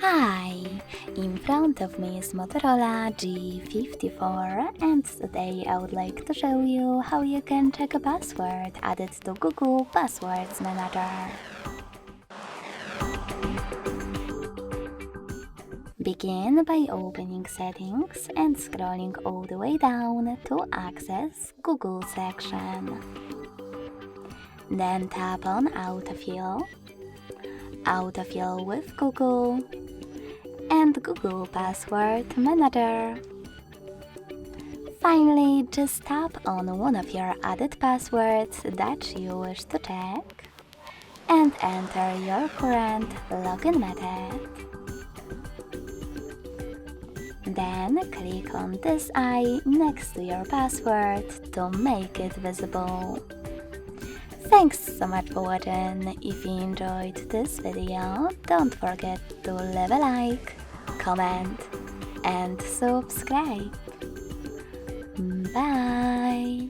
Hi! In front of me is Motorola G54 and today I would like to show you how you can check a password added to Google Passwords Manager. Begin by opening Settings and scrolling all the way down to access Google section. Then tap on Autofill, Autofill with Google, and Google Password Manager. Finally, just tap on one of your added passwords that you wish to check and enter your current login method. Then click on this eye next to your password to make it visible. Thanks so much for watching. If you enjoyed this video, don't forget to leave a like, comment and subscribe. Bye!